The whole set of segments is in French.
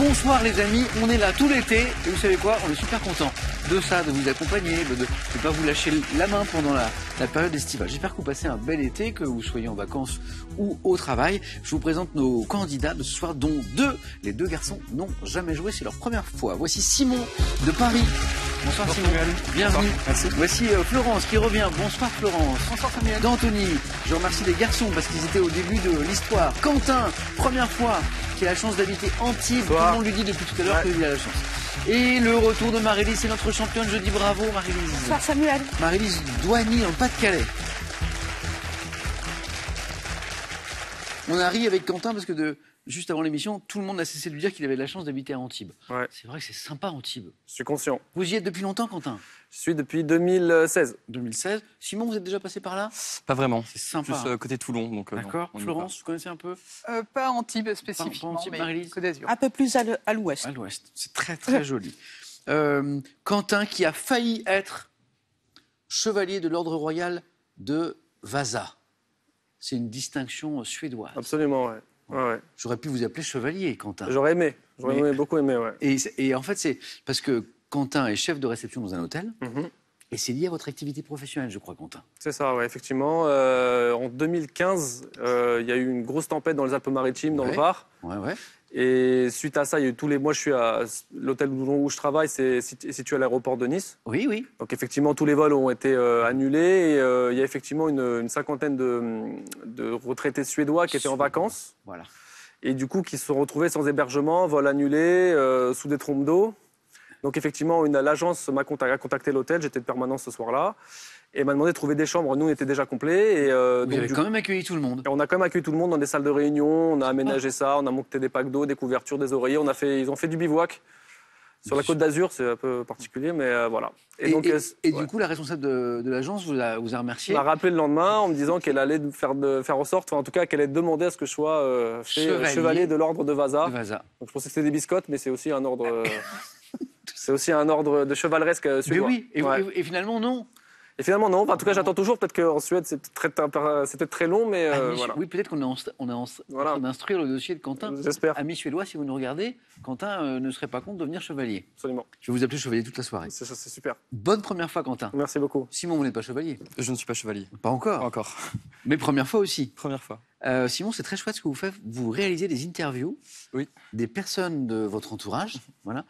Bonsoir les amis, on est là tout l'été et vous savez quoi, on est super content de ça, de vous accompagner, de ne pas vous lâcher la main pendant la période estivale. J'espère que vous passez un bel été, que vous soyez en vacances ou au travail. Je vous présente nos candidats de ce soir, dont les deux garçons n'ont jamais joué, c'est leur première fois. Voici Simon de Paris. Bonsoir Simon, bienvenue. Merci. Voici Florence qui revient. Bonsoir Florence. Bonsoir Samuel. D'Anthony, je remercie les garçons parce qu'ils étaient au début de l'histoire. Quentin, première fois, qui a la chance d'habiter Antibes. Tout le monde lui dit depuis tout à l'heure qu'il a la chance. Et le retour de Marie-Lise, c'est notre championne. Je dis bravo Marie-Lise. Bonsoir Samuel. Marie-Lise Douany dans le Pas-de-Calais. On a ri avec Quentin parce que juste avant l'émission, tout le monde a cessé de lui dire qu'il avait de la chance d'habiter à Antibes. Ouais. C'est vrai que c'est sympa Antibes. Je suis conscient. Vous y êtes depuis longtemps Quentin? Je suis depuis 2016. 2016. Simon, vous êtes déjà passé par là? Pas vraiment. C'est sympa. Plus côté Toulon. Donc, d'accord. non, Florence, vous connaissez un peu? Pas Antibes spécifiquement, Pas Antibes, mais Marie-Lise. Côte d'Azur. Un peu plus à l'ouest. À l'ouest. C'est très très joli. Quentin qui a failli être chevalier de l'ordre royal de Vasa. C'est une distinction suédoise. Absolument, ouais. Ouais. J'aurais pu vous appeler chevalier, Quentin. J'aurais aimé. Beaucoup aimé, ouais. Et en fait, c'est parce que Quentin est chef de réception dans un hôtel. Mhm. Et c'est lié à votre activité professionnelle, je crois, Quentin. C'est ça, ouais, effectivement. En 2015, il y a eu une grosse tempête dans les Alpes-Maritimes, dans le Var. Ouais. Et suite à ça, il y a eu tous les mois, je suis à l'hôtel où je travaille, c'est situé à l'aéroport de Nice. Oui. Donc effectivement, tous les vols ont été annulés. Et il y a effectivement une cinquantaine de retraités suédois qui étaient en vacances. Voilà. Et du coup, qui se sont retrouvés sans hébergement, vol annulé, sous des trompes d'eau. Donc effectivement, l'agence a contacté l'hôtel, j'étais de permanence ce soir-là, et m'a demandé de trouver des chambres. Nous, on était déjà complets. Et, vous avez quand même accueilli tout le monde. Et on a quand même accueilli tout le monde dans des salles de réunion, on a aménagé ça, on a monté des packs d'eau, des couvertures, des oreillers, ils ont fait du bivouac. Sur la Côte d'Azur, c'est un peu particulier, mais voilà. Et du coup, la responsable de l'agence vous a remercié. Elle m'a rappelé le lendemain en me disant qu'elle allait faire en sorte, en tout cas qu'elle allait demander à ce que je sois chevalier de l'ordre de Vasa. Donc je pensais que c'était des biscottes, mais c'est aussi un ordre... C'est aussi un ordre de chevaleresque suédois. Mais oui, et finalement, non. Et finalement, non. Enfin, en tout cas, j'attends toujours. Peut-être qu'en Suède, c'était très long, mais voilà. Oui, peut-être qu'on est en train d'instruire le dossier de Quentin. J'espère. Ami suédois, si vous nous regardez, Quentin ne serait pas contre de devenir chevalier. Absolument. Je vais vous appeler chevalier toute la soirée. C'est super. Bonne première fois, Quentin. Merci beaucoup. Simon, vous n'êtes pas chevalier? Je ne suis pas chevalier. Pas encore. Pas encore. Mais première fois aussi. Première fois. Simon, c'est très chouette ce que vous faites. Vous réalisez des interviews des personnes de votre entourage, voilà,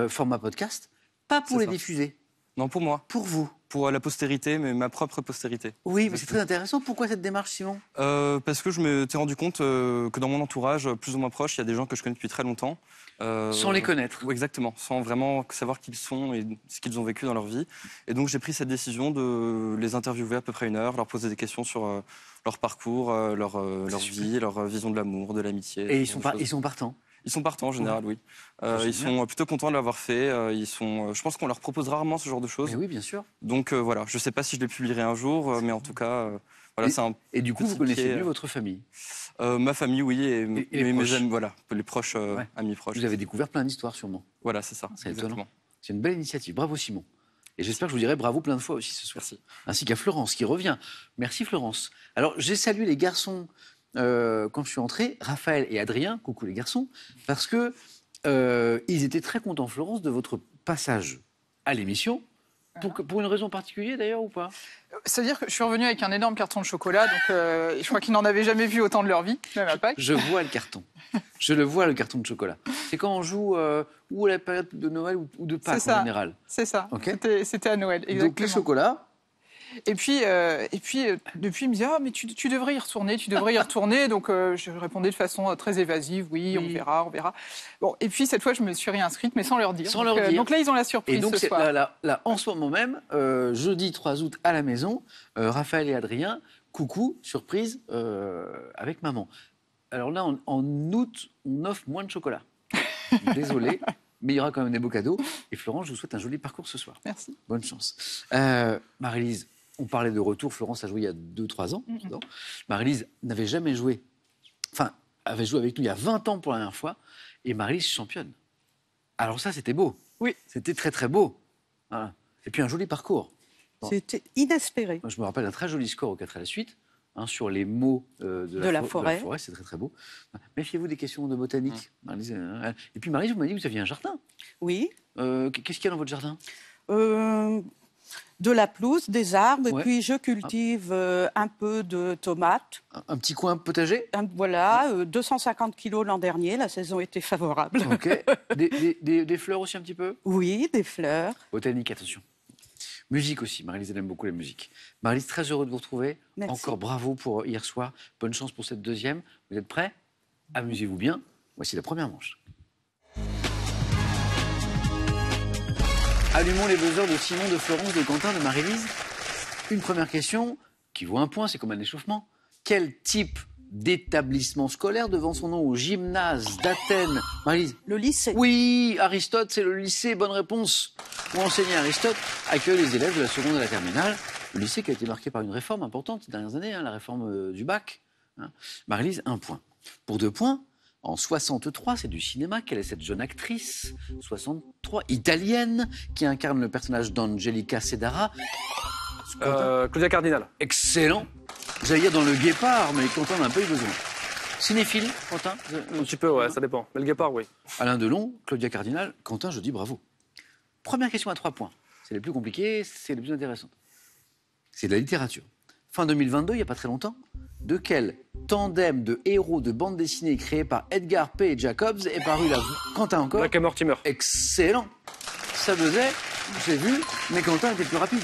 format podcast, pas pour les diffuser. Non, pour moi. Pour vous. Pour la postérité, mais ma propre postérité. Oui, mais c'est très intéressant. Pourquoi cette démarche, Simon? Parce que je m'étais rendu compte que dans mon entourage, plus ou moins proche, il y a des gens que je connais depuis très longtemps. Sans les connaître. Oui, exactement, sans vraiment savoir qui ils sont et ce qu'ils ont vécu dans leur vie. Et donc j'ai pris cette décision de les interviewer à peu près 1 heure, leur poser des questions sur leur parcours, leur vie, leur vision de l'amour, de l'amitié. Et ils sont partants? Ils sont partants en général, oui. Ils sont plutôt contents de l'avoir fait. Je pense qu'on leur propose rarement ce genre de choses. Mais oui, bien sûr. Donc voilà, je ne sais pas si je les publierai un jour, mais en tout cas, voilà, c'est un. Et du coup, vous connaissez mieux votre famille? Ma famille, oui, et mes amis, voilà, les proches, amis proches. Vous avez découvert plein d'histoires, sûrement. Voilà, c'est ça. C'est étonnant. C'est une belle initiative. Bravo, Simon. Et j'espère que je vous dirai bravo plein de fois aussi ce soir. Merci. Ainsi qu'à Florence qui revient. Merci Florence. Alors, j'ai salué les garçons quand je suis entré, Raphaël et Adrien, coucou les garçons, parce que ils étaient très contents, Florence, de votre passage à l'émission. Pour une raison particulière d'ailleurs ou pas? C'est-à-dire que je suis revenu avec un énorme carton de chocolat, donc je crois qu'ils n'en avaient jamais vu autant de leur vie, même à Pâques. Je vois le carton. Je le vois, le carton de chocolat. C'est quand on joue ou à la période de Noël ou de Pâques en général. C'est ça. Okay. C'était à Noël, exactement. Donc les chocolats. Et puis, depuis, il me disait mais tu devrais y retourner, tu devrais y retourner. Donc, je répondais de façon très évasive, oui, on verra. Bon, et puis, cette fois, je me suis réinscrite, mais sans leur dire. Donc là, ils ont la surprise. Et donc, ce soir. Là, en ce moment même, jeudi 3 août à la maison, Raphaël et Adrien, coucou, surprise, avec maman. Alors là, en août, on offre moins de chocolat. Désolé. Mais il y aura quand même des beaux cadeaux. Et Florence, je vous souhaite un joli parcours ce soir. Merci. Bonne chance. Marie-Lise, on parlait de retour. Florence a joué il y a 2-3 ans. Marie-Lise n'avait jamais joué. Enfin, avait joué avec nous il y a 20 ans pour la dernière fois. Et Marie-Lise championne. Alors ça, c'était beau. Oui. C'était très, très beau. Voilà. Et puis un joli parcours. C'était inespéré. Moi, je me rappelle un très joli score aux 4 à la suite. sur les mots de la forêt. C'est très très beau. Méfiez-vous des questions de botanique. Et puis Maryse, vous m'avez dit que vous aviez un jardin. Oui. Qu'est-ce qu'il y a dans votre jardin? De la pelouse, des arbres, et puis je cultive un peu de tomates. Un petit coin potager? Voilà, 250 kilos l'an dernier, la saison était favorable. Ok. Des fleurs aussi un petit peu? Oui, des fleurs. Botanique, attention. Musique aussi, Maryse, elle aime beaucoup la musique. Maryse, très heureux de vous retrouver. Merci. Encore bravo pour hier soir. Bonne chance pour cette deuxième. Vous êtes prêts? Amusez-vous bien. Voici la première manche. Allumons les buzzers de Simon, de Florence, de Quentin, de Marie-Lise. Une première question qui vaut un point, c'est comme un échauffement. Quel type d'établissement scolaire devant son nom au gymnase d'Athènes? Marie-Lise? Le lycée. Oui, Aristote, c'est le lycée. Bonne réponse. Où enseignait Aristote accueille les élèves de la seconde à la terminale. Le lycée qui a été marqué par une réforme importante ces dernières années, la réforme du bac. Marie-Lise, 1 point. Pour 2 points, en 63, c'est du cinéma. Quelle est cette jeune actrice, 63, italienne, qui incarne le personnage d'Angelica Sedara? Claudia Cardinal. Excellent. J'allais dire dans Le Guépard, mais Quentin n'a pas eu besoin. Cinéphile, Quentin? Un petit peu, ouais, ça dépend. Mais Le Guépard, oui. Alain Delon, Claudia Cardinal, Quentin, je dis bravo. Première question à 3 points. C'est les plus compliquées, c'est les plus intéressantes. C'est de la littérature. Fin 2022, il n'y a pas très longtemps, de quel tandem de héros de bande dessinée créé par Edgar P. et Jacobs est paru la... Quentin encore? Black et Mortimer. Excellent. Ça faisait, j'ai vu, mais Quentin était plus rapide.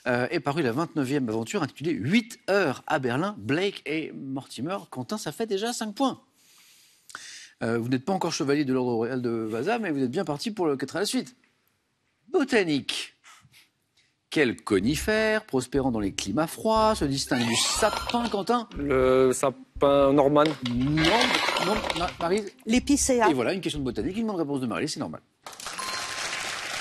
Est paru la 29e aventure intitulée 8 heures à Berlin, Blake et Mortimer. Quentin, ça fait déjà 5 points. Vous n'êtes pas encore chevalier de l'ordre royal de Vaza, mais vous êtes bien parti pour le 4 à la suite. Botanique. Quel conifère, prospérant dans les climats froids, se distingue du sapin, Quentin? Le sapin Norman. Non, Maryse. L'épicéa. Et voilà, une question de botanique, une bonne réponse de Maryse, c'est normal.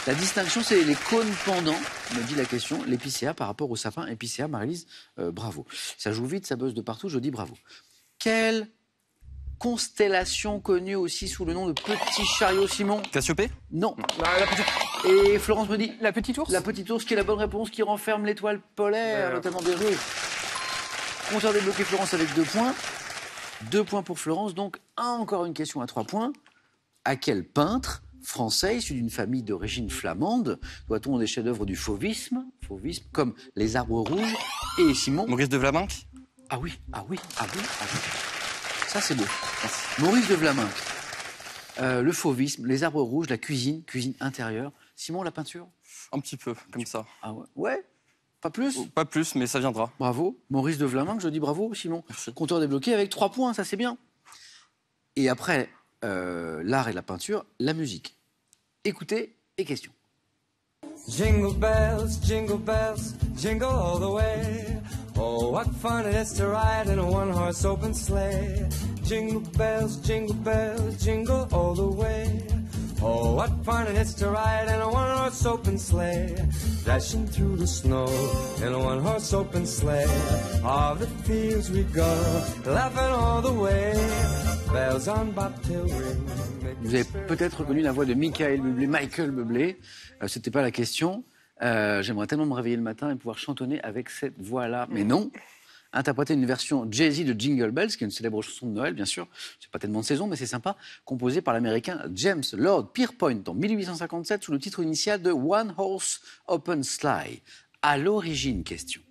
La distinction, c'est les cônes pendants, me dit la question, l'épicéa par rapport au sapin. Épicéa, Maryse, bravo. Ça joue vite, ça buzz de partout, je dis bravo. Quelle constellation connue aussi sous le nom de Petit Chariot, Simon? Cassiopée? Non. La petite... Et Florence me dit? La petite ours? La petite ours, qui est la bonne réponse, qui renferme l'étoile polaire, notamment bien joué. Compteur débloqué, Florence avec 2 points. 2 points pour Florence, donc encore une question à 3 points. À quel peintre français, issu d'une famille d'origine flamande, doit-on des chefs-d'œuvre du fauvisme, comme Les Arbres Rouges et Simon? Maurice de Vlaminck? Ah oui. Ça, c'est beau. Merci. Maurice de Vlaminck. Le fauvisme, Les Arbres Rouges, la cuisine intérieure. Simon, la peinture? Un petit peu, comme ça. Ah ouais? Ouais? Pas plus? Pas plus, mais ça viendra. Bravo. Maurice de Vlaminck, je dis bravo, Simon. Merci. Compteur débloqué avec 3 points, ça c'est bien. Et après l'art et la peinture, la musique. Écoutez et question. Jingle bells, jingle all the way. Oh, what fun it is to ride in a one-horse open sleigh. Jingle bells, jingle all the way. Oh, what fun it is to ride in a one-horse open sleigh. Dashing through the snow in a one-horse open sleigh. All the fields we go, laughing all the way. Bells on bobtail ring. Vous avez peut-être reconnu la voix de Michael Bublé. C'était pas la question. J'aimerais tellement me réveiller le matin et pouvoir chantonner avec cette voix-là. Mais non. Interpréter une version jazzy de Jingle Bells, qui est une célèbre chanson de Noël, bien sûr. C'est pas tellement de saison, mais c'est sympa. Composée par l'américain James Lord Pierpont en 1857 sous le titre initial de One Horse Open Sleigh. À l'origine, question.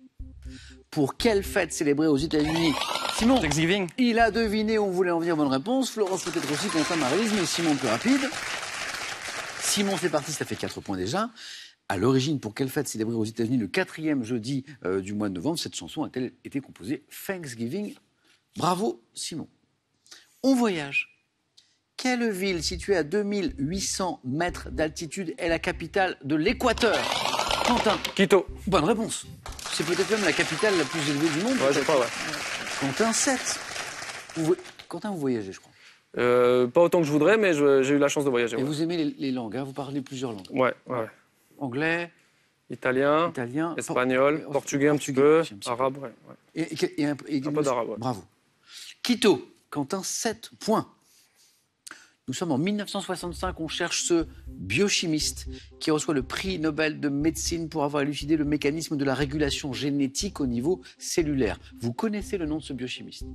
Pour quelle fête célébrée aux États-Unis? Simon, Thanksgiving. Il a deviné, on voulait en venir, bonne réponse. Florence peut-être aussi, Quentin, Maryse, mais Simon plus rapide. Simon, c'est parti, ça fait 4 points déjà. À l'origine, pour quelle fête célébrée aux États-Unis le 4e jeudi du mois de novembre, cette chanson a-t-elle été composée? Thanksgiving. Bravo, Simon. On voyage. Quelle ville située à 2800 mètres d'altitude est la capitale de l'Équateur? Quentin. Quito. Bonne réponse. C'est peut-être même la capitale la plus élevée du monde. Ouais, je crois, ouais. Quentin, 7. Quentin, vous voyagez, je crois. Pas autant que je voudrais, mais j'ai eu la chance de voyager. Et vous aimez les langues, hein, vous parlez plusieurs langues. Ouais. Anglais, italien, espagnol, portugais un petit peu, arabe, ouais. Et un peu d'arabe, ouais. Bravo. Quito, Quentin, 7 points. Nous sommes en 1965, on cherche ce biochimiste qui reçoit le prix Nobel de médecine pour avoir élucidé le mécanisme de la régulation génétique au niveau cellulaire. Vous connaissez le nom de ce biochimiste?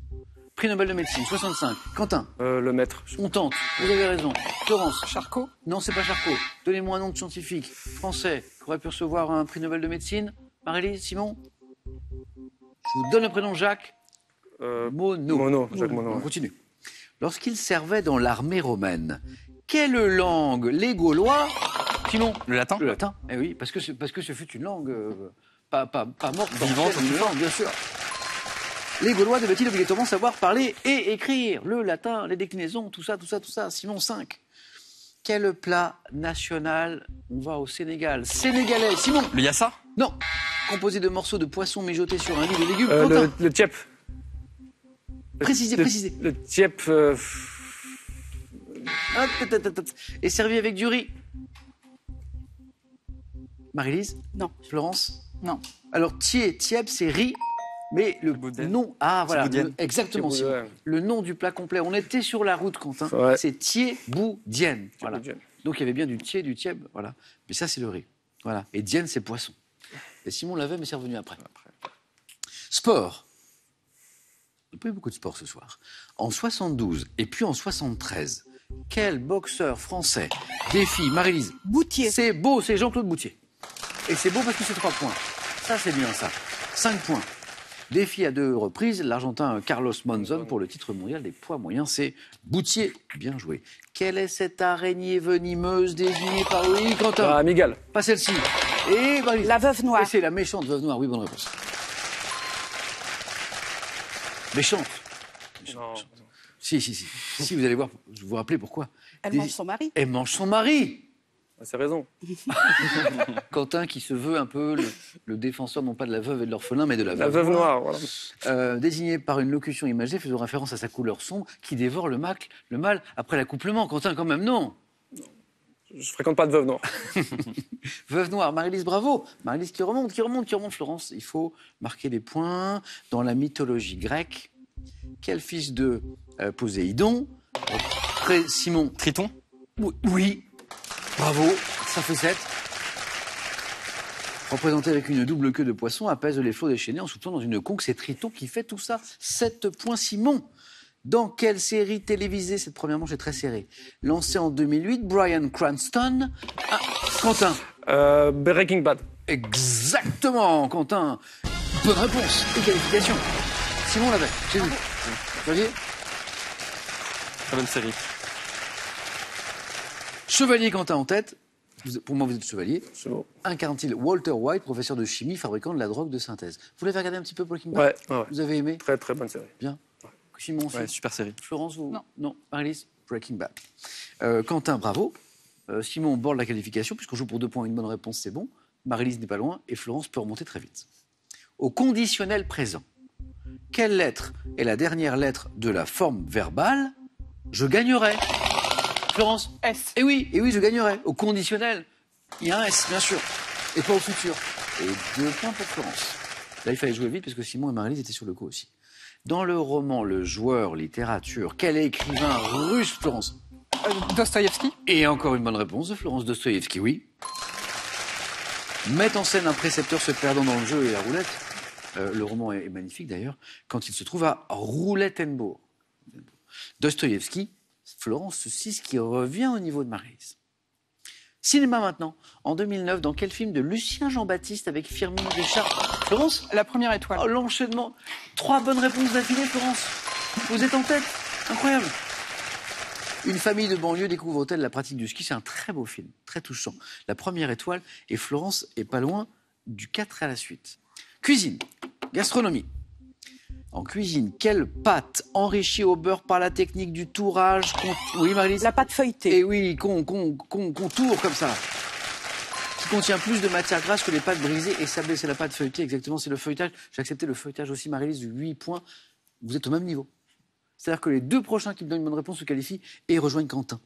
Prix Nobel de médecine, 65. Quentin? Le maître. On tente, vous avez raison. Florence? Charcot? Non, c'est pas Charcot. Donnez-moi un nom de scientifique français qui aurait pu recevoir un prix Nobel de médecine. Marie-Lise, Simon? Je vous donne le prénom Jacques. Monod. Jacques Monod. On continue. Lorsqu'il servait dans l'armée romaine, quelle langue les Gaulois... Simon? Le latin? Le latin, eh oui, parce que ce fut une langue pas morte, vivante, bien sûr. Les Gaulois devaient-ils obligatoirement savoir parler et écrire? Le latin, les déclinaisons, tout ça. Simon, 5. Quel plat national? On va au Sénégal. Sénégalais, Simon? Le yassa? Non. Composé de morceaux de poisson mijotés sur un lit de légumes. Le tiep. Précisez. Le tiep. Et servi avec du riz. Marie-Lise? Non. Florence? Non. Alors, tiep, c'est riz, mais le nom... Ah, voilà, exactement. Le nom du plat complet. On était sur la route, Quentin. Ouais. C'est thieboudienne. Voilà. Donc, il y avait bien du tieb, voilà. Mais ça, c'est le riz. Voilà. Et dienne, c'est poisson. Et Simon l'avait, mais c'est revenu après. Sport. On n'a pas eu beaucoup de sport ce soir. En 72 et puis en 73, quel boxeur français défie Marie-Lise? Boutier. C'est beau, c'est Jean-Claude Boutier. Et c'est beau parce que c'est 3 points. Ça, c'est bien ça. 5 points. Défie à 2 reprises l'Argentin Carlos Monzon pour le titre mondial des poids moyens. C'est Boutier. Bien joué. Quelle est cette araignée venimeuse désignée par Quentin? Miguel. Pas celle-ci. Et Marie-Lise. La veuve noire. Et c'est la méchante veuve noire. Oui, bonne réponse. Méchante. Non. Si, vous allez voir, je vais vous rappeler pourquoi. Elle mange son mari. Elle mange son mari. C'est raison. Quentin qui se veut un peu le défenseur non pas de la veuve et de l'orphelin, mais de la veuve. La veuve noire, voilà. Désigné par une locution imagée faisant référence à sa couleur sombre qui dévore le mal après l'accouplement. Quentin, quand même, non. Je fréquente pas de veuve noire. Veuve noire, Marie-Lise, bravo. Marie-Lise qui remonte, Florence. Il faut marquer des points. Dans la mythologie grecque, quel fils de Poséidon? Simon. Triton? Oui. Bravo, ça fait 7. Représenté avec une double queue de poisson, apaise les flots déchaînés en soufflant dans une conque. C'est Triton qui fait tout ça. 7 points, Simon. Dans quelle série télévisée cette première manche est très serrée? Lancée en 2008, Bryan Cranston. Quentin. Breaking Bad. Exactement, Quentin. Bonne réponse et qualification. Simon l'avait. J'ai vu. Xavier. Très bonne série. Chevalier Quentin en tête. Pour moi, vous êtes chevalier. C'est bon. Incarne-t-il Walter White, professeur de chimie, fabricant de la drogue de synthèse? Vous l'avez regardé un petit peu, Breaking Bad? Ouais. Vous avez aimé? Très, très bonne série. Bien. Simon aussi? Ouais, super série. Florence, vous? Non. Marie-Lise? Breaking Bad. Quentin, bravo. Simon borde la qualification, puisqu'on joue pour 2 points. Une bonne réponse, c'est bon. Marie-Lise n'est pas loin et Florence peut remonter très vite. Au conditionnel présent, quelle lettre est la dernière lettre de la forme verbale « je gagnerai » Florence? S. Eh oui, je gagnerai. Au conditionnel, il y a un S, bien sûr. Et pas au futur. Et 2 points pour Florence. Là, il fallait jouer vite parce que Simon et Marie-Lise étaient sur le coup aussi. Dans le roman Le Joueur littérature, quel écrivain russe, Florence? Dostoïevski. Et encore une bonne réponse de Florence. Dostoïevski, oui. Met en scène un précepteur se perdant dans le jeu et la roulette. Le roman est magnifique d'ailleurs, quand il se trouve à Roulettenbourg. Dostoïevski, Florence 6 qui revient au niveau de Maryse. Cinéma maintenant. En 2009, dans quel film de Lucien Jean-Baptiste avec Firmin Richard? Florence? La Première étoile. Oh, l'enchaînement. 3 bonnes réponses d'affilée, Florence. Vous êtes en tête. Incroyable. Une famille de banlieue découvre-t-elle la pratique du ski? C'est un très beau film, très touchant. La Première étoile, et Florence est pas loin du 4 à la suite. Cuisine, gastronomie. En cuisine, quelle pâte enrichie au beurre par la technique du tourage? Oui, Marie-Lise? La pâte feuilletée. Et oui, qu'on tourne comme ça. Qui contient plus de matière grasse que les pâtes brisées et sablées. C'est la pâte feuilletée, exactement, c'est le feuilletage. J'ai accepté le feuilletage aussi, Marie-Lise, 8 points. Vous êtes au même niveau. C'est-à-dire que les 2 prochains qui me donnent une bonne réponse se qualifient et rejoignent Quentin.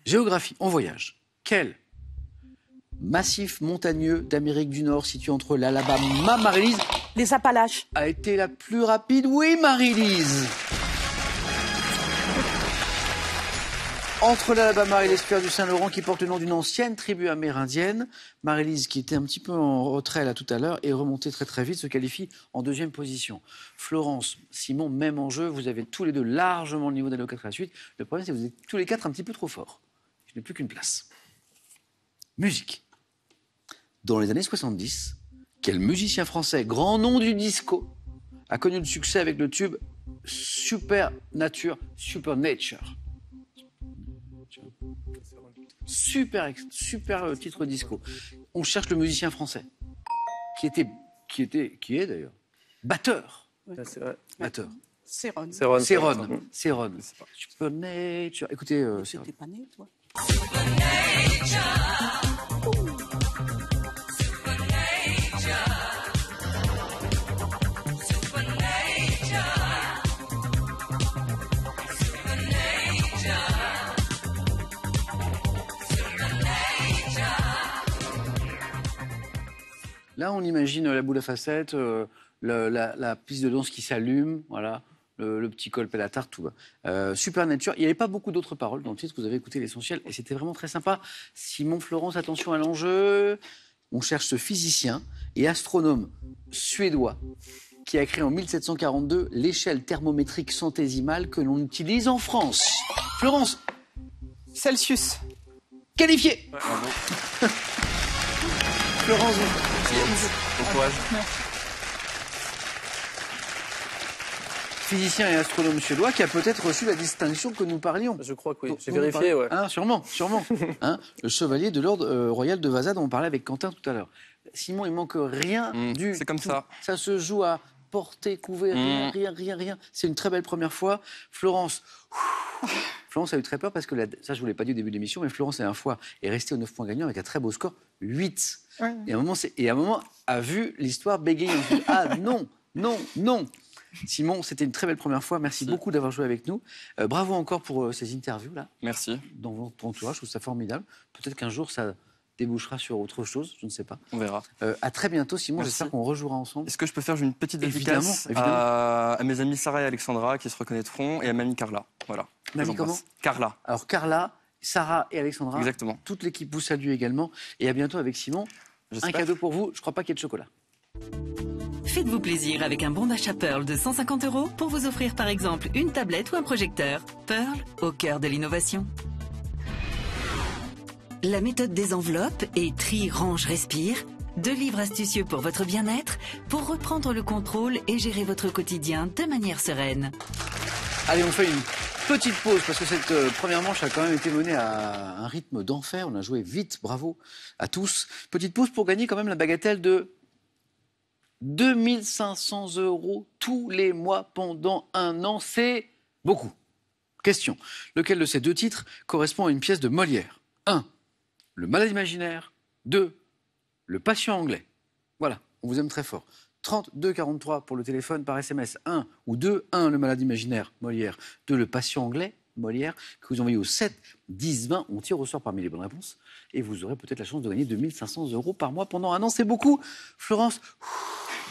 Géographie, on voyage. Quel massif montagneux d'Amérique du Nord situé entre l'Alabama, Marie-Lise? Les Appalaches. A été la plus rapide? Oui, Marie-Lise. Entre l'Alabama et l'estuaire du Saint-Laurent qui porte le nom d'une ancienne tribu amérindienne, Marie-Lise, qui était un petit peu en retrait là tout à l'heure, est remontée très très vite, se qualifie en 2e position. Florence, Simon, même enjeu, vous avez tous les deux largement le niveau d'Allo 4 à la suite. Le problème, c'est que vous êtes tous les 4 un petit peu trop forts. Je n'ai plus qu'une place. Musique. Dans les années 70, quel musicien français, grand nom du disco, a connu le succès avec le tube Supernature. Super titre disco. On cherche le musicien français, qui est d'ailleurs batteur. Batteur. Céron. Supernature. Écoutez, Céron. T'es pas né, toi? Là, on imagine la boule à facettes, la piste de danse qui s'allume, voilà, le petit colp et la tarte, tout va. Supernature, il n'y avait pas beaucoup d'autres paroles dans le titre, vous avez écouté l'essentiel, et c'était vraiment très sympa. Simon, Florence, attention à l'enjeu. On cherche ce physicien et astronome suédois qui a créé en 1742 l'échelle thermométrique centésimale que l'on utilise en France. Florence. Celsius. Qualifié. Ouais, bravo. Florence. Bon courage. Physicien et astronome suédois qui a peut-être reçu la distinction que nous parlions. Je crois que oui. J'ai vérifié, ouais. Hein, sûrement. Hein, le chevalier de l'ordre royal de Vasa dont on parlait avec Quentin tout à l'heure. Simon, il manque rien du C'est comme tout. ça. Ça se joue à porter, couvert, rien. C'est une très belle première fois. Florence a eu très peur parce que, ça je ne vous l'ai pas dit au début de l'émission, mais Florence, la dernière fois, est restée aux 9 points gagnants avec un très beau score, 8. Ouais. Et à un moment, a vu l'histoire bégayer. Ah non. Simon, c'était une très belle première fois. Merci beaucoup d'avoir joué avec nous. Bravo encore pour ces interviews-là. Merci. Dans votre entourage, je trouve ça formidable. Peut-être qu'un jour, ça débouchera sur autre chose, je ne sais pas. On verra. À très bientôt, Simon. J'espère qu'on rejouera ensemble. Est-ce que je peux faire une petite dédicace à mes amis Sarah et Alexandra qui se reconnaîtront et à mamie Carla. Voilà. Mamie comment ? Carla. Alors Carla, Sarah et Alexandra. Exactement. Toute l'équipe vous salue également. Et à bientôt avec Simon. Un cadeau pour vous. Je ne crois pas qu'il y ait de chocolat. Faites-vous plaisir avec un bon d'achat Pearl de 150 € pour vous offrir par exemple une tablette ou un projecteur. Pearl, au cœur de l'innovation. La méthode des enveloppes et tri, range, respire. 2 livres astucieux pour votre bien-être, pour reprendre le contrôle et gérer votre quotidien de manière sereine. Allez, on fait une petite pause parce que cette première manche a quand même été menée à un rythme d'enfer. On a joué vite, bravo à tous. Petite pause pour gagner quand même la bagatelle de 2500 € tous les mois pendant un an. C'est beaucoup. Question. Lequel de ces 2 titres correspond à une pièce de Molière ? 1. Le malade imaginaire. 2. Le patient anglais. Voilà, on vous aime très fort. 32 43 pour le téléphone par SMS. 1 ou 2. 1, le malade imaginaire, Molière. 2, le patient anglais, Molière, que vous envoyez au 7 10 20. On tire au sort parmi les bonnes réponses. Et vous aurez peut-être la chance de gagner 2500 € par mois pendant un an. C'est beaucoup. Florence,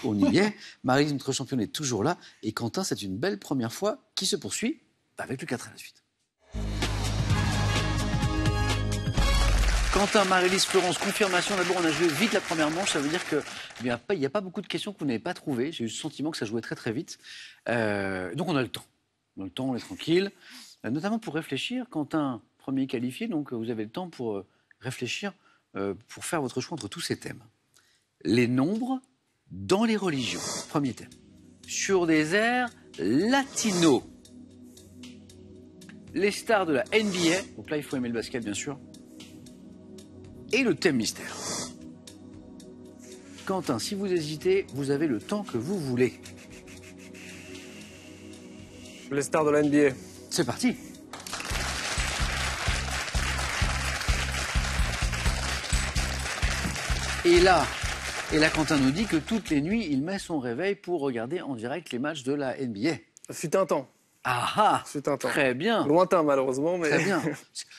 on y est. Marie, notre championne, est toujours là. Et Quentin, c'est une belle première fois qui se poursuit avec le 4 à la suite. Quentin, Marie-Lise, Florence, confirmation. D'abord, on a joué vite la première manche. Ça veut dire qu'il n'y a pas beaucoup de questions que vous n'avez pas trouvées. J'ai eu le sentiment que ça jouait très très vite. Donc on a le temps. On est tranquille. Notamment pour réfléchir. Quentin, premier qualifié, donc vous avez le temps pour réfléchir, pour faire votre choix entre tous ces thèmes. Les nombres dans les religions. Premier thème. Sur des airs latinos. Les stars de la NBA. Donc là, il faut aimer le basket, bien sûr. Et le thème mystère. Quentin, si vous hésitez, vous avez le temps que vous voulez. Les stars de la NBA. C'est parti. Et là, Quentin nous dit que toutes les nuits, il met son réveil pour regarder en direct les matchs de la NBA. Ça fut un temps. Ah ah. Fut un temps. Très bien. Lointain, malheureusement, mais... Très bien.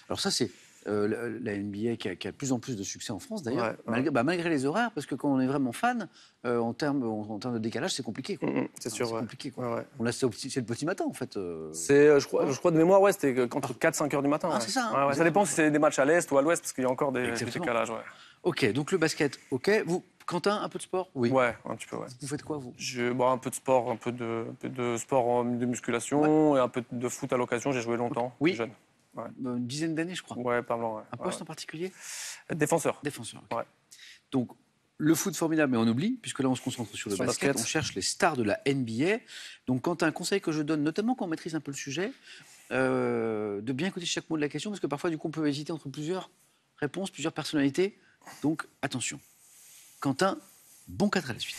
Alors ça, c'est la NBA qui a de plus en plus de succès en France d'ailleurs, malgré les horaires, parce que quand on est vraiment fan, en termes de décalage, c'est compliqué. C'est sûr, c'est compliqué. On l'a c'est le petit matin en fait. Je crois de mémoire, c'était entre 4-5 heures du matin. C'est ça. Ça dépend si c'est des matchs à l'est ou à l'ouest, parce qu'il y a encore des décalages. Ok, donc le basket, ok. Vous, Quentin, un peu de sport? Oui. Ouais, un petit peu, ouais. Vous faites quoi, vous? Un peu de sport, un peu de sport de musculation et un peu de foot à l'occasion. J'ai joué longtemps, jeune. Ouais. Une dizaine d'années, je crois. Ouais, pas loin. Un poste en particulier? Défenseur. Défenseur, okay. Donc, le foot formidable, mais on oublie, puisque là, on se concentre sur le basket. On cherche les stars de la NBA. Donc, Quentin, un conseil que je donne, notamment quand on maîtrise un peu le sujet, de bien écouter chaque mot de la question, parce que parfois, du coup, on peut hésiter entre plusieurs réponses, plusieurs personnalités. Donc, attention. Quentin, bon cadre à la suite.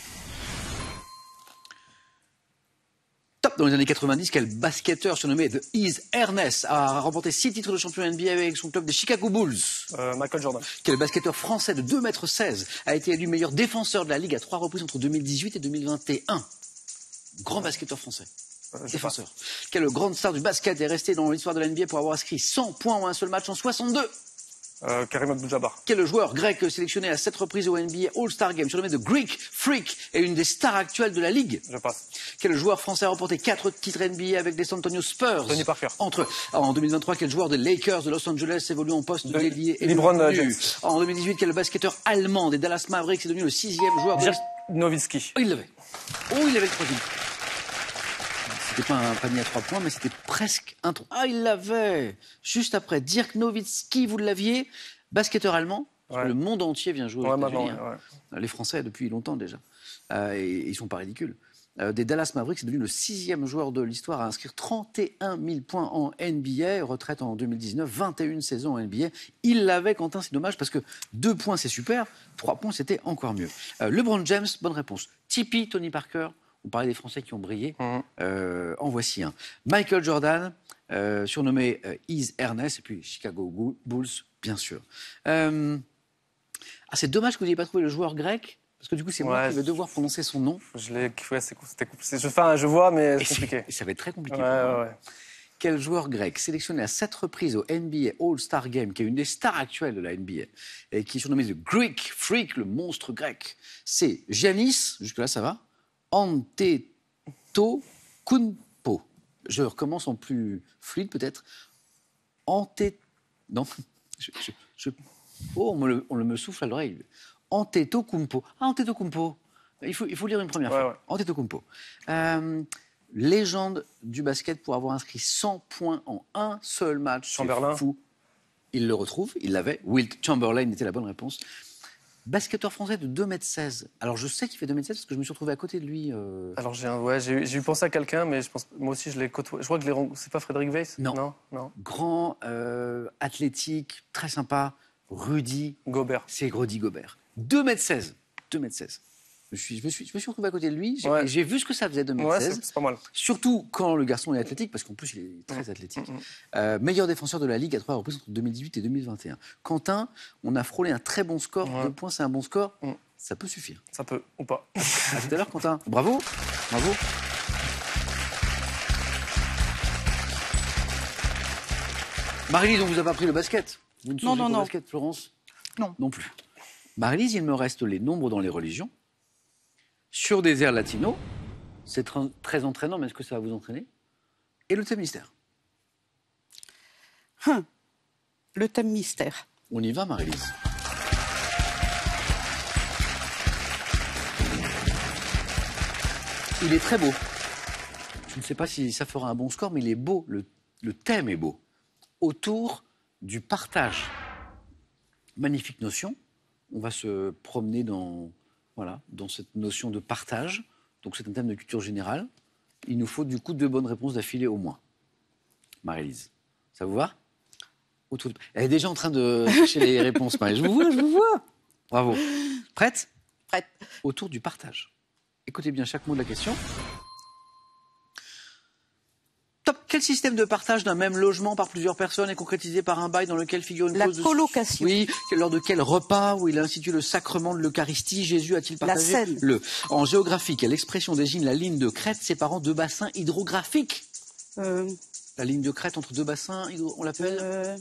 Top dans les années 90, quel basketteur surnommé The Ease Ernest a remporté 6 titres de champion NBA avec son club des Chicago Bulls? Michael Jordan. Quel basketteur français de 2,16 m a été élu meilleur défenseur de la Ligue à 3 reprises entre 2018 et 2021? Grand basketteur français. Défenseur. Quelle grande star du basket est resté dans l'histoire de la NBA pour avoir inscrit 100 points en un seul match en 62? Karim Abdul-Jabbar. Quel joueur grec sélectionné à 7 reprises au NBA All-Star Game, surnommé de Greek Freak, est une des stars actuelles de la Ligue? Je passe. Quel joueur français a remporté 4 titres NBA avec les San Antonio Spurs? Tony Parker. En 2023, quel joueur des Lakers de Los Angeles évolue en poste dédié? LeBron James. En 2018, quel basketteur allemand des Dallas Mavericks est devenu le 6e joueur de... Nowitzki. Oh, il l'avait. Oh, il avait le 3e. C'était pas un panier à 3 points, mais c'était presque un 3. Ah, il l'avait. Juste après, Dirk Nowitzki, vous l'aviez. Basketteur allemand. Parce que le monde entier vient jouer aux États-Unis. Les Français, depuis longtemps déjà. Et ils sont pas ridicules. Des Dallas Mavericks, c'est devenu le 6e joueur de l'histoire à inscrire 31 000 points en NBA. Retraite en 2019, 21 saisons en NBA. Il l'avait, Quentin, c'est dommage, parce que 2 points, c'est super. 3 points, c'était encore mieux. LeBron James, bonne réponse. Tipeee, Tony Parker. On parlait des Français qui ont brillé. En voici un. Michael Jordan, surnommé Ease Ernest, et puis Chicago Bulls, bien sûr. C'est dommage que vous n'ayez pas trouvé le joueur grec, parce que du coup, c'est moi qui vais devoir prononcer son nom. C'était compliqué. Je vois, mais c'est compliqué. Ça va être très compliqué. Quel joueur grec sélectionné à 7 reprises au NBA All-Star Game, qui est une des stars actuelles de la NBA, et qui est surnommé le Greek Freak, le monstre grec? C'est Giannis, jusque-là ça va, Antetokounmpo. Je recommence en plus fluide peut-être. Non, on me souffle à l'oreille. Antetokounmpo. Antetokounmpo. Il faut lire une première fois. Antetokounmpo. Légende du basket pour avoir inscrit 100 points en un seul match. Chamberlain. Fou. Il le retrouve, il l'avait. Wilt Chamberlain était la bonne réponse. Basketteur français de 2,16 m. Alors je sais qu'il fait 2,16 m parce que je me suis retrouvé à côté de lui. Alors j'ai eu pensé à quelqu'un, mais je pense moi aussi je l'ai côtoyé. Je crois que c'est pas Frédéric Weiss. Non. Grand, athlétique, très sympa, Rudy Gobert. C'est Rudy Gobert. 2,16 m. Je me suis retrouvé à côté de lui. J'ai vu ce que ça faisait 2,16 m. Ouais, c'est pas mal. Surtout quand le garçon est athlétique, parce qu'en plus il est très athlétique. Meilleur défenseur de la Ligue à 3 reprises entre 2018 et 2021. Quentin, on a frôlé un très bon score. 2 points, c'est un bon score. Ça peut suffire. Ça peut, ou pas. À tout à l'heure, Quentin. Bravo. Bravo. Marie-Lise, on vous a pas appris le basket? Vous ne souvenez pas le basket, Florence? Non plus. Marie-Lise, il me reste les nombres dans les religions. Sur des airs latinos, c'est très entraînant, mais est-ce que ça va vous entraîner? Et le thème mystère. Le thème mystère. On y va, Marie-Lise. Il est très beau. Je ne sais pas si ça fera un bon score, mais il est beau. Le thème est beau. Autour du partage. Magnifique notion. On va se promener dans cette notion de partage. Donc c'est un thème de culture générale. Il nous faut du coup 2 bonnes réponses d'affilée au moins. Marie-Lise, ça vous va? Elle est déjà en train de chercher les réponses, Marie. Je vous vois. Bravo. Prête? Prête. Autour du partage. Écoutez bien chaque mot de la question. Top. Quel système de partage d'un même logement par plusieurs personnes est concrétisé par un bail dans lequel figure une clause de... La colocation. Oui. Lors de quel repas où il a institué le sacrement de l'Eucharistie, Jésus a-t-il partagé la scène. En géographie, quelle expression désigne la ligne de crête séparant 2 bassins hydrographiques? La ligne de crête entre 2 bassins, on l'appelle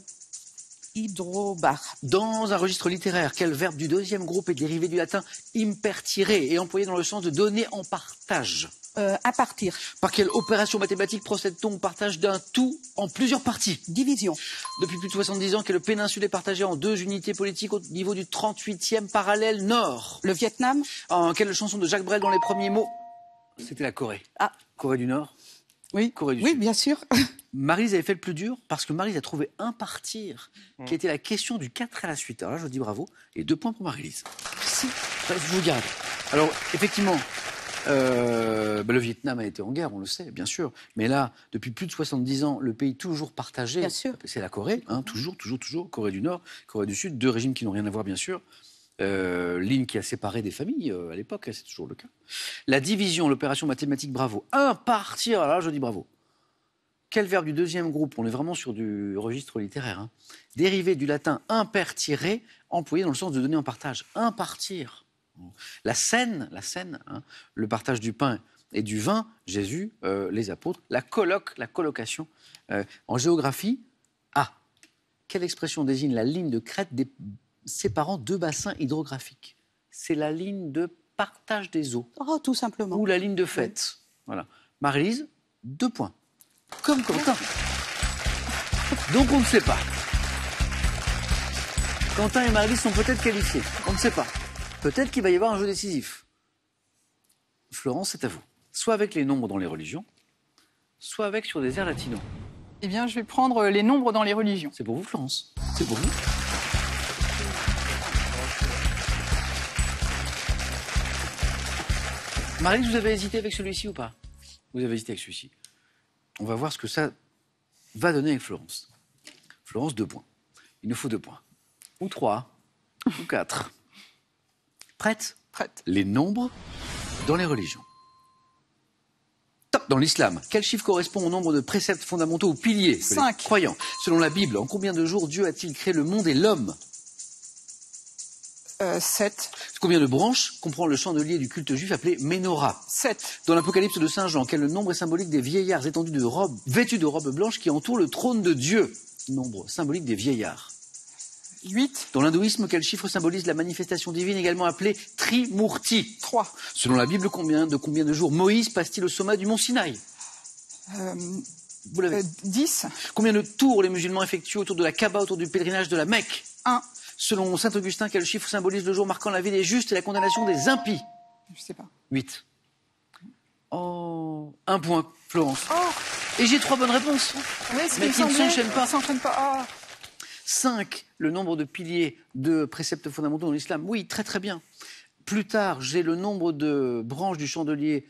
Hydrobar. Dans un registre littéraire, quel verbe du deuxième groupe est dérivé du latin impertire et employé dans le sens de donner en partage? À partir. Par quelle opération mathématique procède-t-on au partage d'un tout en plusieurs parties? Division. Depuis plus de 70 ans, quelle péninsule est partagée en 2 unités politiques au niveau du 38e parallèle nord? Le Vietnam. En quelle chanson de Jacques Brel dont les premiers mots? C'était la Corée. Ah. Corée du Nord? Oui. Corée du Sud. Sud. Bien sûr. Maryse avait fait le plus dur parce que Maryse a trouvé un partir qui était la question du 4 à la suite. Alors là, je vous dis bravo. Et 2 points pour Maryse. Si. Ça, je vous garde. Alors, effectivement, le Vietnam a été en guerre, on le sait, bien sûr. Mais là, depuis plus de 70 ans, le pays toujours partagé, c'est la Corée, hein, toujours. Corée du Nord, Corée du Sud, 2 régimes qui n'ont rien à voir, bien sûr. Ligne qui a séparé des familles à l'époque, c'est toujours le cas. La division, l'opération mathématique, bravo. Un partir, alors là, je dis bravo. Quel verbe du deuxième groupe? On est vraiment sur du registre littéraire. Hein. Dérivé du latin impertire, employé dans le sens de donner en partage. Impartir. La scène, hein, le partage du pain et du vin, Jésus, les apôtres, la colocation. En géographie, quelle expression désigne la ligne de crête séparant 2 bassins hydrographiques? C'est la ligne de partage des eaux. Oh, tout simplement. Ou la ligne de fête. Oui. Voilà. Maryse, 2 points. Comme Quentin. Donc on ne sait pas. Quentin et Maryse sont peut-être qualifiés. On ne sait pas. Peut-être qu'il va y avoir un jeu décisif. Florence, c'est à vous. Soit avec les nombres dans les religions, soit avec sur des airs latinos. Eh bien, je vais prendre les nombres dans les religions. C'est pour vous, Florence. C'est pour vous. Maryse, vous avez hésité avec celui-ci ou pas? Vous avez hésité avec celui-ci. On va voir ce que ça va donner avec Florence. Florence, 2 points. Il nous faut 2 points. Ou 3, ou 4. Prête? Prête. Les nombres dans les religions. Top. Dans l'islam, quel chiffre correspond au nombre de préceptes fondamentaux ou piliers? 5. Croyants. Selon la Bible, en combien de jours Dieu a-t-il créé le monde et l'homme? 7. Combien de branches comprend le chandelier du culte juif appelé Ménorah? 7. Dans l'Apocalypse de Saint Jean, quel nombre est symbolique des vieillards vêtus de robes blanches qui entourent le trône de Dieu? Nombre symbolique des vieillards. 8. Dans l'hindouisme, quel chiffre symbolise la manifestation divine également appelée Trimurti? 3. Selon la Bible, combien de jours Moïse passe-t-il au sommet du mont Sinaï? Vous l'avez. 10. Combien de tours les musulmans effectuent autour de la Kaaba, autour du pèlerinage de la Mecque? 1. Selon saint Augustin, quel chiffre symbolise le jour marquant la vie des justes et la condamnation des impies? Je sais pas. 8. Oh, 1 point, Florence. Oh. Et j'ai 3 bonnes réponses. Oui, mais qui ne s'enchaînent pas. Ah. 5, le nombre de piliers de préceptes fondamentaux dans l'islam. Oui, très très bien. Plus tard, j'ai le nombre de branches du chandelier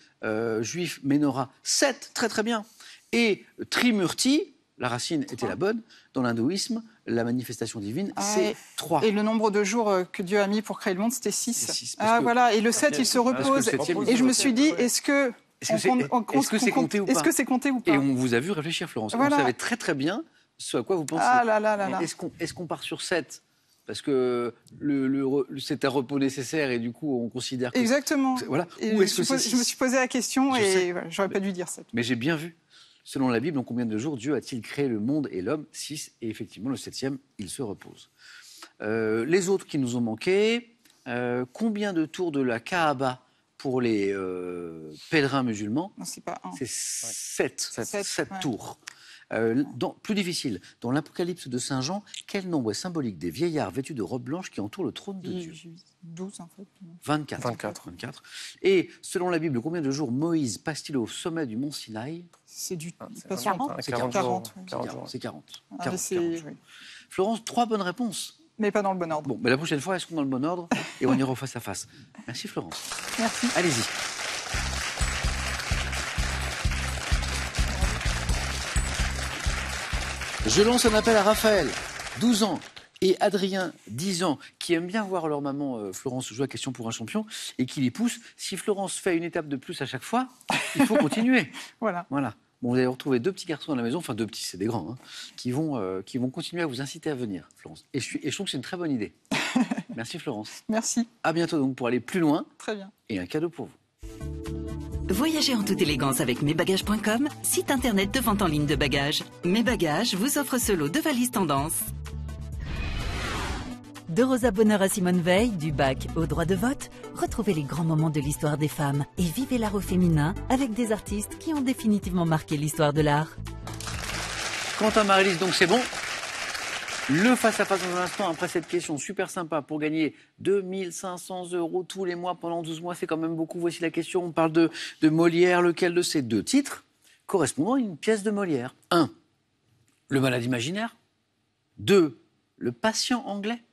juif Ménorah. 7, très très bien. Et Trimurti, la racine était la bonne. Dans l'hindouisme, la manifestation divine, c'est 3. Et le nombre de jours que Dieu a mis pour créer le monde, c'était 6. Voilà. Et le 7, il se repose. Et je me suis dit, est-ce que c'est compté ou pas? Est-ce que c'est compté ou pas? Et on vous a vu réfléchir, Florence. Voilà. On savait très très bien ce à quoi vous pensez. Ah là là là là. Est-ce qu'on part sur 7 parce que c'est un repos nécessaire et du coup on considère que... Exactement. Voilà. Ou est-ce que je me suis posé la question et voilà, j'aurais pas dû dire 7. Mais j'ai bien vu. Selon la Bible, en combien de jours Dieu a-t-il créé le monde et l'homme? 6. Et effectivement, le 7e, il se repose. Les autres qui nous ont manqué, combien de tours de la Kaaba pour les pèlerins musulmans? Non, c'est pas 1. C'est 7 tours. Plus difficile, dans l'Apocalypse de Saint Jean, quel nombre est symbolique des vieillards vêtus de robes blanches qui entourent le trône de Dieu? 12 en fait. 24. Et selon la Bible, combien de jours Moïse passe-t-il au sommet du mont Sinaï? C'est 40. C'est 40. Oui. Florence, 3 bonnes réponses. Mais pas dans le bon ordre. Bon, mais la prochaine fois, elles seront dans le bon ordre et on ira face à face. Merci Florence. Merci. Allez-y. Je lance un appel à Raphaël, 12 ans, et Adrien, 10 ans, qui aiment bien voir leur maman Florence jouer à Question pour un champion et qui les pousse. Si Florence fait une étape de plus à chaque fois, il faut continuer. Voilà. Bon, vous allez retrouver 2 petits garçons à la maison, enfin 2 petits, c'est des grands, hein, qui vont continuer à vous inciter à venir, Florence. Et je trouve que c'est une très bonne idée. Merci Florence. Merci. À bientôt donc pour aller plus loin. Très bien. Et un cadeau pour vous. Voyagez en toute élégance avec mesbagages.com, site internet de vente en ligne de bagages. Mes Bagages vous offre ce lot de valises tendance. De Rosa Bonheur à Simone Veil, du bac au droit de vote, retrouvez les grands moments de l'histoire des femmes et vivez l'art au féminin avec des artistes qui ont définitivement marqué l'histoire de l'art. Quentin, Marie-Lise, donc c'est bon. Le face-à-face dans un instant, après cette question super sympa pour gagner 2500 € tous les mois pendant 12 mois, c'est quand même beaucoup. Voici la question, on parle de Molière, lequel de ces deux titres correspondant à une pièce de Molière? 1. Le malade imaginaire. 2. Le patient anglais.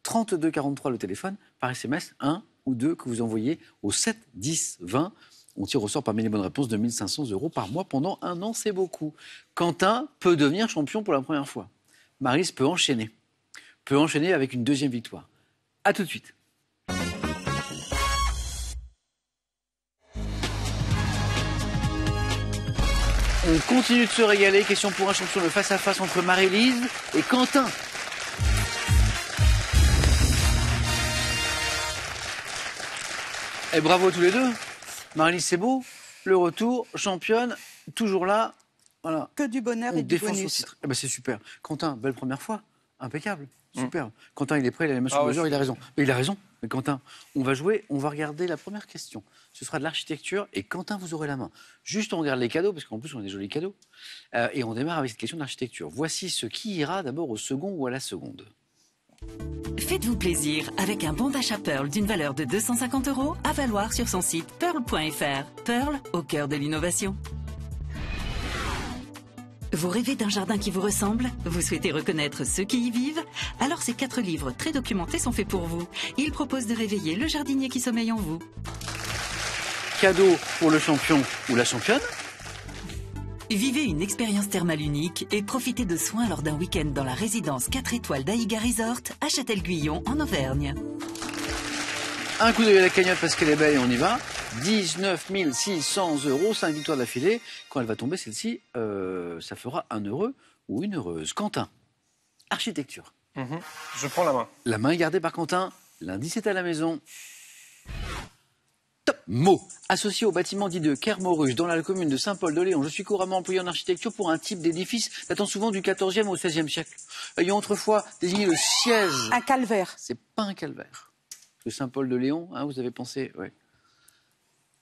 32 43 le téléphone, par SMS, 1 ou 2 que vous envoyez au 7 10 20. On tire au sort parmi les bonnes réponses de 1500 € par mois pendant un an, c'est beaucoup. Quentin peut devenir champion pour la première fois. Maryse peut enchaîner avec une deuxième victoire. A tout de suite. On continue de se régaler. Question pour un champion, le face-à-face entre Marie-Lise et Quentin. Et bravo à tous les deux. Marie-Lise, c'est beau. Le retour, championne, toujours là. Voilà. Que du bonheur et du bonus. Eh ben c'est super. Quentin, belle première fois. Impeccable. Super. Quentin, il est prêt, il a les mains sur le mesure, il a raison. Mais il a raison. Mais Quentin, on va jouer, on va regarder la première question. Ce sera de l'architecture et Quentin, vous aurez la main. Juste, on regarde les cadeaux, parce qu'en plus, on a des jolis cadeaux. Et on démarre avec cette question d'architecture. Voici ce qui ira d'abord au second ou à la seconde. Faites-vous plaisir avec un bon d'achat Pearl d'une valeur de 250 € à valoir sur son site pearl.fr. Pearl, au cœur de l'innovation. Vous rêvez d'un jardin qui vous ressemble? Vous souhaitez reconnaître ceux qui y vivent? Alors ces 4 livres très documentés sont faits pour vous. Ils proposent de réveiller le jardinier qui sommeille en vous. Cadeau pour le champion ou la championne? Vivez une expérience thermale unique et profitez de soins lors d'un week-end dans la résidence 4 étoiles d'Aïga Resort à Châtel-Guyon en Auvergne. Un coup d'œil à la cagnotte parce qu'elle est belle et on y va. 19 600 €, 5 victoires d'affilée. Quand elle va tomber, celle-ci, ça fera un heureux ou une heureuse. Quentin, architecture. Je prends la main. La main est gardée par Quentin. L'indice est à la maison. Top. Mot. Associé au bâtiment dit de Kermoruche, dans la commune de Saint-Paul-de-Léon. Je suis couramment employé en architecture pour un type d'édifice datant souvent du XIVe au XVIe siècle. Ayant autrefois désigné le siège... Un calvaire. C'est pas un calvaire. De Saint-Paul-de-Léon, hein, vous avez pensé... Ouais.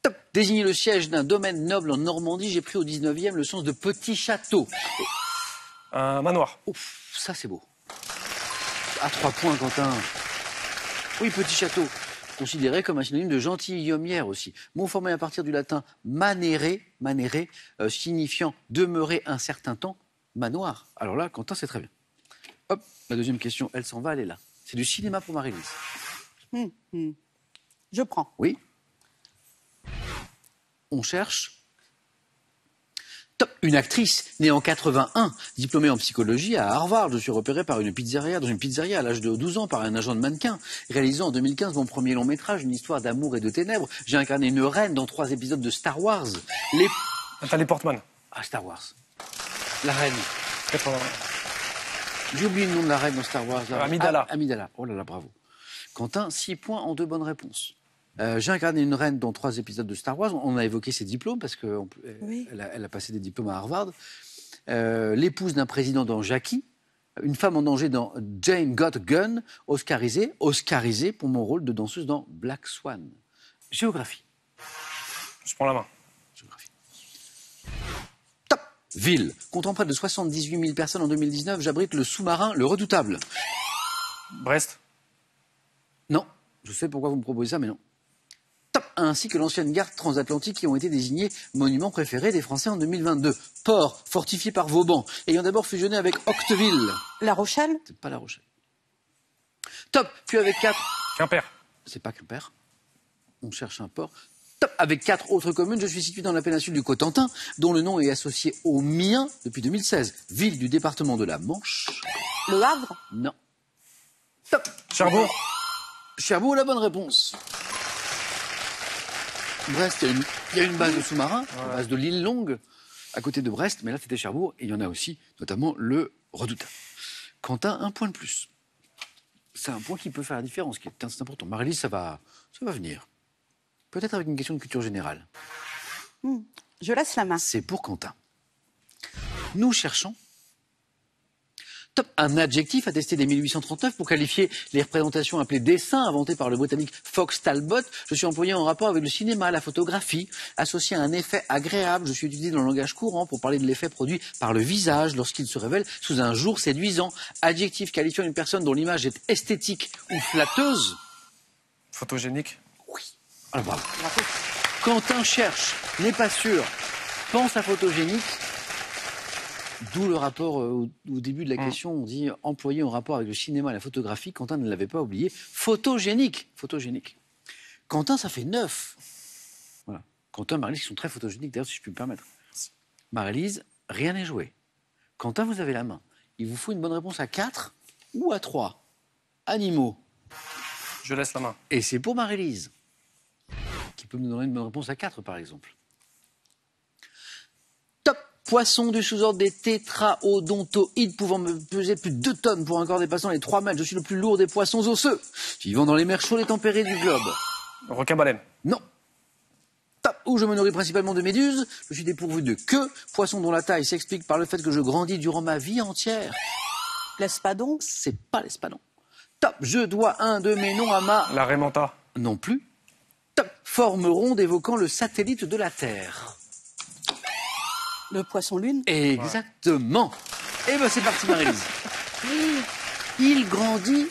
Top. Désigner le siège d'un domaine noble en Normandie, j'ai pris au 19e le sens de petit château. Un manoir. Ouf, ça c'est beau. À 3 points, Quentin. Oui, petit château. Considéré comme un synonyme de gentilhommière aussi. Mot formé à partir du latin manere, signifiant demeurer un certain temps, manoir. Alors là, Quentin, c'est très bien. Hop, la deuxième question, elle s'en va, elle est là. C'est du cinéma pour Marie-Lise. Je prends. Oui. On cherche. Top. Une actrice née en 81, diplômée en psychologie à Harvard. Je suis repéré dans une pizzeria à l'âge de 12 ans par un agent de mannequin. Réalisant en 2015 mon premier long métrage, une histoire d'amour et de ténèbres. J'ai incarné une reine dans 3 épisodes de Star Wars. Nathalie Portman. Ah, Star Wars. La reine. 80. J'ai oublié le nom de la reine dans Star Wars. Amidala. Amidala. Oh là là, bravo. Quentin, 6 points en 2 bonnes réponses. J'ai incarné une reine dans 3 épisodes de Star Wars. On a évoqué ses diplômes parce qu'elle elle a passé des diplômes à Harvard. L'épouse d'un président dans Jackie. Une femme en danger dans Jane Got a Gun. Oscarisée pour mon rôle de danseuse dans Black Swan. Géographie. Je prends la main. Géographie. Top. Ville. Comptant près de 78 000 personnes en 2019, j'abrite le sous-marin Le Redoutable. Brest. Non. Je sais pourquoi vous me proposez ça, mais non. Top. Ainsi que l'ancienne gare transatlantique qui ont été désignés monuments préférés des Français en 2022. Port, fortifié par Vauban, ayant d'abord fusionné avec Octeville. La Rochelle. C'est pas La Rochelle. Top. Puis avec 4... Quimper. C'est pas Quimper. On cherche un port. Top. Avec 4 autres communes, je suis situé dans la péninsule du Cotentin, dont le nom est associé au mien depuis 2016. Ville du département de la Manche. Le Havre. Non. Top. Cherbourg. Cherbourg, la bonne réponse. Brest, il y a une base de sous-marins, la base de l'île Longue, à côté de Brest, mais là c'était Cherbourg, et il y en a aussi, notamment le Redoutable. Quentin, 1 point de plus. C'est un point qui peut faire la différence, qui est important. Marie-Lise, ça va venir. Peut-être avec une question de culture générale. Je laisse la main. C'est pour Quentin. Nous cherchons Top. Un adjectif attesté dès 1839 pour qualifier les représentations appelées dessins inventées par le britannique Fox Talbot. Je suis employé en rapport avec le cinéma, la photographie, associé à un effet agréable. Je suis utilisé dans le langage courant pour parler de l'effet produit par le visage lorsqu'il se révèle sous un jour séduisant. Adjectif qualifiant une personne dont l'image est esthétique ou flatteuse. Photogénique. Oui. Alors bravo. Quentin cherche, n'est pas sûr, pense à photogénique. D'où le rapport au début de la question, on dit employé en rapport avec le cinéma et la photographie. Quentin ne l'avait pas oublié. Photogénique. Photogénique. Quentin, ça fait 9. Voilà. Quentin, Marie-Lise, ils sont très photogéniques, d'ailleurs, si je puis me permettre. Marie-Lise, rien n'est joué. Quentin, vous avez la main. Il vous faut une bonne réponse à 4 ou à 3. Animaux. Je laisse la main. Et c'est pour Marie-Lise, qui peut me donner une bonne réponse à 4, par exemple. Top. Poisson du sous-ordre des tétraodontoïdes pouvant me peser plus de 2 tonnes pour un corps dépassant les 3 mètres. Je suis le plus lourd des poissons osseux, vivant dans les mers chaudes et tempérées du globe. Requin-baleine. Non. Top. Où je me nourris principalement de méduses. Je suis dépourvu de queue. Poisson dont la taille s'explique par le fait que je grandis durant ma vie entière. L'espadon. C'est pas l'espadon. Top. Je dois un de mes noms à ma... La Raimanta. Non plus. Top. Forme ronde évoquant le satellite de la Terre. Le poisson-lune. Exactement. Et ben c'est parti, Marie-Lise. Il grandit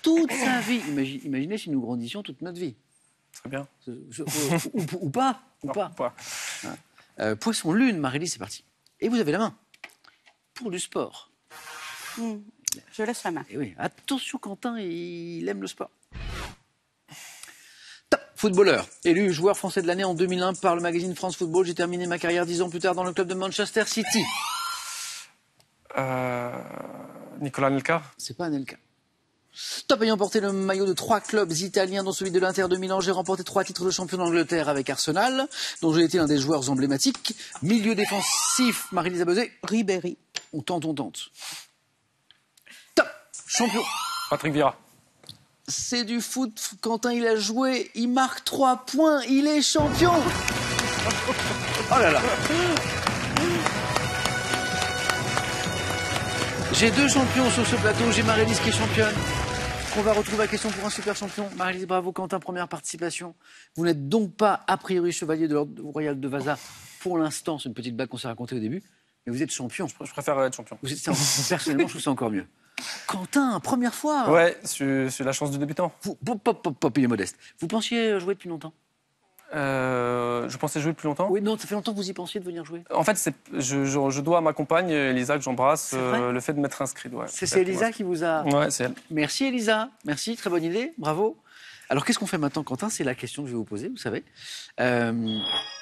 toute sa vie. Imaginez si nous grandissions toute notre vie. Très bien. Ou pas. Non, pas. Poisson-lune, Marie-Lise, c'est parti. Et vous avez la main. Pour du sport. Je laisse la main. Et oui, attention, Quentin, il aime le sport. Top. Footballeur, élu joueur français de l'année en 2001 par le magazine France Football. J'ai terminé ma carrière 10 ans plus tard dans le club de Manchester City. Nicolas Anelka. C'est pas Anelka. Top. Ayant porté le maillot de 3 clubs italiens, dont celui de l'Inter de Milan, j'ai remporté 3 titres de champion d'Angleterre avec Arsenal, dont j'ai été un des joueurs emblématiques. Milieu défensif, Marie-Lise Abezé. Ribéry. On tente. Top. Champion. Patrick Vieira. C'est du foot. Quentin, il a joué. Il marque 3 points. Il est champion. Oh là là. J'ai 2 champions sur ce plateau. J'ai Marie-Lise qui est championne. On va retrouver la question pour un super champion. Marie-Lise, bravo. Quentin, première participation. Vous n'êtes donc pas, a priori, chevalier de l'ordre royal de Vaza. Pour l'instant, c'est une petite blague qu'on s'est racontée au début. Mais vous êtes champion. Je préfère être champion. Personnellement, je trouve ça encore mieux. Quentin, première fois. Ouais, c'est la chance du débutant. Il est modeste. Vous pensiez jouer depuis longtemps? Je pensais jouer depuis longtemps. Oui, non, ça fait longtemps que vous y pensiez de venir jouer. En fait, je dois à ma compagne, Elisa, que j'embrasse, le fait de m'être inscrite. Ouais, c'est Elisa qui vous a... Ouais, c'est elle. Merci Elisa, merci, très bonne idée, bravo. Alors qu'est-ce qu'on fait maintenant, Quentin? C'est la question que je vais vous poser, vous savez.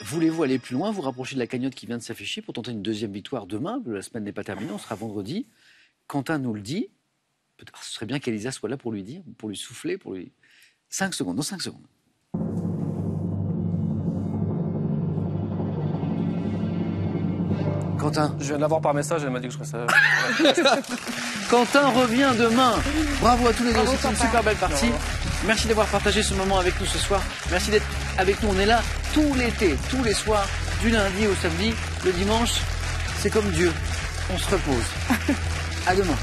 Voulez-vous aller plus loin, vous rapprocher de la cagnotte qui vient de s'afficher pour tenter une deuxième victoire demain? La semaine n'est pas terminée, on sera vendredi. Quentin nous le dit. Ce serait bien qu'Elisa soit là pour lui dire, pour lui souffler, pour lui... 5 secondes, dans 5 secondes. Quentin. Je viens de l'avoir par message, elle m'a dit que je serais... Quentin revient demain. Bravo à tous les deux, c'est une super belle partie. Merci d'avoir partagé ce moment avec nous ce soir. Merci d'être avec nous. On est là tout l'été, tous les soirs, du lundi au samedi. Le dimanche, c'est comme Dieu. On se repose. À demain.